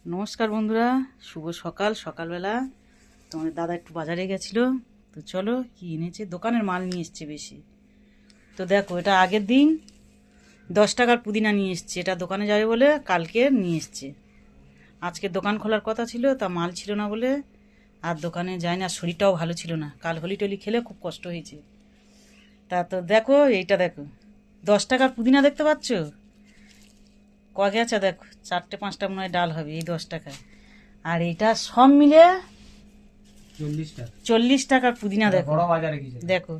নমস্কার বন্ধুরা, শুভ সকাল। সকালবেলা তোমাদের দাদা একটু বাজারে গেছিলো, তো চলো কি এনেছে। দোকানের মাল নিয়ে এসছে বেশি। তো দেখো, এটা আগের দিন 10 টাকার পুদিনা নিয়ে এসছে, এটা দোকানে যাবে বলে কালকে নিয়ে এসছে। আজকে দোকান খোলার কথা ছিল, তা মাল ছিল না বলে আর দোকানে যায় না। শরীরটাও ভালো ছিল না, কাল হোলি টোলি খেলে খুব কষ্ট হয়েছে। তা তো দেখো, এইটা দেখো 10 টাকার পুদিনা, দেখতে পাচ্ছ কয় গেছে? দেখো 4টে 5টা মনে হয় ডাল হবে এই 10 টাকায়। আর এইটা সব মিলে 40 টাকার পুদিনা। দেখো দেখো,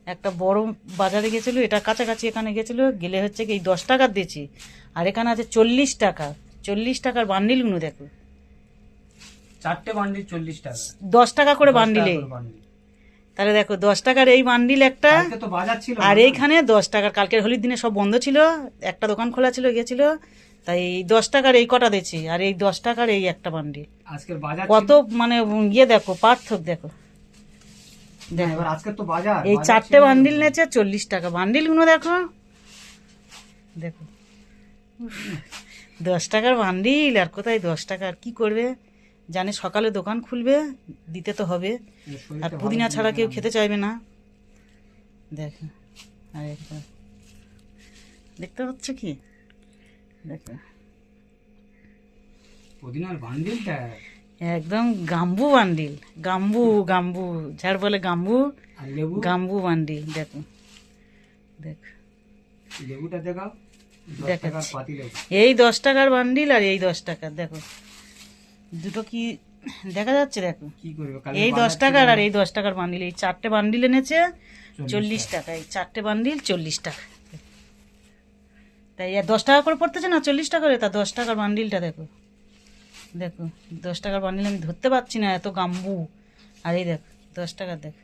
একটা বড় বাজারে গেছিল, এটা কাছাকাছি এখানে গেছিল, গেলে হচ্ছে কি এই 10 টাকার দিয়েছে, আর এখানে আছে 40 টাকা। 40 টাকার বান্ডিলগুলো দেখো, 4টে বান্ডিল 40 টাকা, 10 টাকা করে বান্ডিলে। তাহলে দেখো 10 টাকার এই বান্ডিল একটা, তো বাজার ছিল আর এইখানে 10 টাকার। কালকের হোলির দিনে সব বন্ধ ছিল, একটা দোকান খোলা ছিল, গেছিল, তাই এই 10 টাকার এই কটা দিয়েছি, আর এই 10 টাকার এই একটা বান্ডিল। আজকের বাজার কত মানে ইয়ে দেখো, পার্থক্য দেখো। এবার আজকে তো বাজার, এই 4টে বান্ডিল নেছে 40 টাকা। বান্ডিলগুলো দেখো দেখো, 10 টাকার বান্ডিল, আর কোথায় 10 টাকা। আর কি করবে জানে, সকালে দোকান খুলবে, দিতে তো হবে। আর পুদিনা ছাড়া কেউ খেতে চাইবে না। দেখো, আর একটা দেখতে পাচ্ছ কি, দেখো পুদিনার বান্ডিলটা একদম গাম্বু বান্ডিল। গাম্বু গাম্বু যার বলে গাম্বু, আর লেবু, গাম্বু বান্ডিল। দেখো দেখো, লেবুটা দেখাও, 10 দেখাচ্ছি। টাকার পাতি লেবু। এই 10 টাকার বান্ডিল আর এই 10 টাকার, দেখো দুটো কি দেখা যাচ্ছে। দেখো কি করবে কাল, এই 10 টাকার আর এই 10 টাকার বান্ডিল, এই 4টে বান্ডিল এনেছে 40 টাকা। এই 4টে বান্ডিল 40 টাকা। তাই 10 টাকা করে পড়তেছে না, 40 টাকা করে। তা 10 টাকার বান্ডিলটা দেখো, দেখো 10 টাকার বান্ডিল আমি ধরতে পারছি না, এত গাম্বু। আর এই দেখো 10 টাকার, দেখো।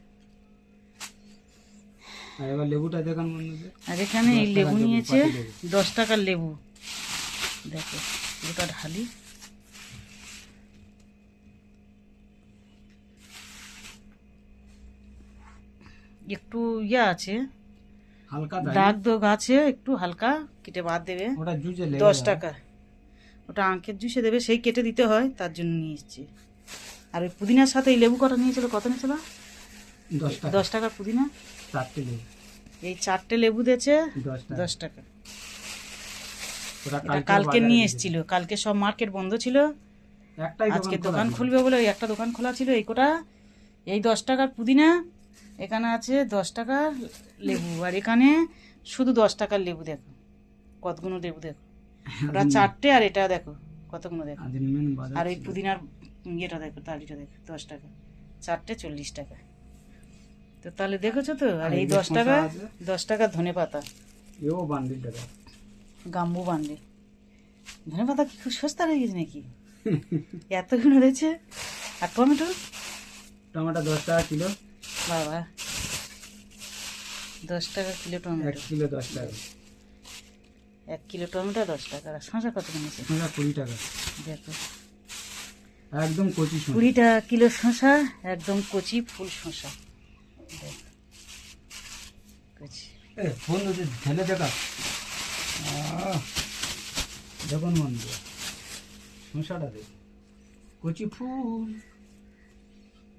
আর এবার লেবুটা দেখান বন্ধুদের। আর এখানে এই 10 লেবু টাকার লেবু, নিয়েছে পাতি লেবু। 10 টাকার লেবু। দেখো ওটা ঢালি, একটু ইয়ে আছে, হালকা দাই, দাগ দোগ আছে একটু, হালকা কেটে বাদ দেবে। ওটা জুজে লেগে 10 যায়। টাকা, ওটা আঁকের জুসে দেবে, সেই কেটে দিতে হয়, তার জন্য নিয়ে এসছি। আর ওই পুদিনার সাথে এই লেবু কটা নিয়েছিল, কত নিয়েছিল? 10 টাকা, 10 টাকার পুদিনা। 4টে লেবু, এই 4টে লেবু দিয়েছে 10 টাকা। 10 টাকা। ওরা এটা কালকে নিয়ে এসেছিল, কালকে সব মার্কেট বন্ধ ছিল, একটাই আজকে দোকান খুলবে বলে ওই একটা দোকান খোলা ছিল। এই কোটা এই 10 টাকার পুদিনা, এখানে আছে 10 টাকার লেবু, আর এখানে শুধু 10 টাকার লেবু। দেখো কতগুলো লেবু, দেখো ওটা 4টে, আর এটা দেখো কতগুলো, দেখো। আর ওই পুদিনার ইয়েটা দেখো, তালিটা দেখো, 10 টাকা 4টে 40 টাকা। তো তাহলে দেখেছো তো। আর এই 10 টাকা, 10 টাকার ধনে পাতা, এও বান্ডিলটা দাও। গাম্বু বান্ডিল। ধনে পাতা কি খুব সস্তা হয়ে গেছে নাকি? এতগুলো রয়েছে। আর টমেটো, টমেটো 10 টাকা কিলো, বাবা 10 টাকা কিলো 1 টমেটো। কিলো 10 টাকা, 1 কিলো টমেটো 10 টাকা। আর শসা কত কিনেছে? 20 টাকা, দেখো একদম কচি শসা। 20 টাকা কিলো শসা, একদম কচি ফুল শসা। দেখো কচি। বন্ধুদের ঢেলে দেখা, দেখুন বন্ধু শসাটা দেখ, কচি ফুল,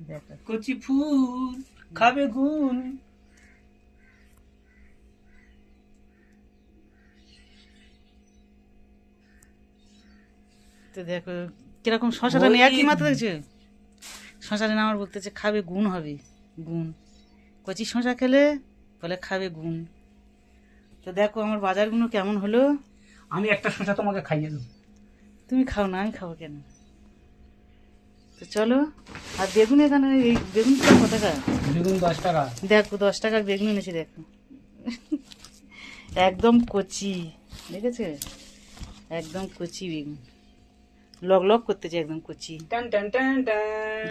দেখো কচি ফুল খাবে গুল। তো দেখো কিরকম শসাটা নিয়ে একই মাত্রা দেখছো। শসাটা না আমার বলতেছে খাবে গুণ হবে, গুণ। কচি শসা খেলে বলে খাবে গুণ। তো দেখো আমার বাজারগুলো কেমন হলো। আমি একটা শসা তোমাকে খাইয়ে দেবো। তুমি খাও না, আমি খাবো কেন? তো চলো। আর বেগুন এখানে, এই বেগুন কত টাকা? বেগুন 10 টাকা, দেখো 10 টাকার বেগুন এনেছি, দেখো একদম কচি, দেখেছে? একদম কচি বেগুন, লগ লগ করতেছে, একদম কচি, টান টান টান টান,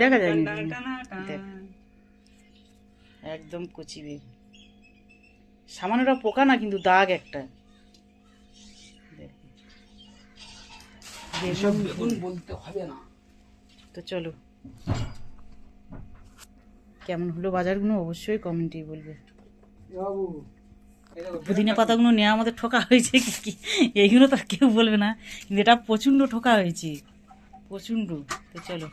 দেখা যায় না। টান টান টান। দেখ একদম কচি বেগুন, সামান্যটা পোকা না, কিন্তু দাগ একটা। দেখ, এসব বেগুন। বেগুন বলতে হবে না। তো চলো, কেমন হলো বাজারগুলো অবশ্যই কমেন্টেই বলবে। বাবু পুদিনা পাতাগুলো নেওয়া আমাদের ঠকা হয়েছে কি, এইগুলো তো আর কেউ বলবে না, কিন্তু এটা প্রচণ্ড ঠকা হয়েছে। প্রচণ্ড। তো চলো।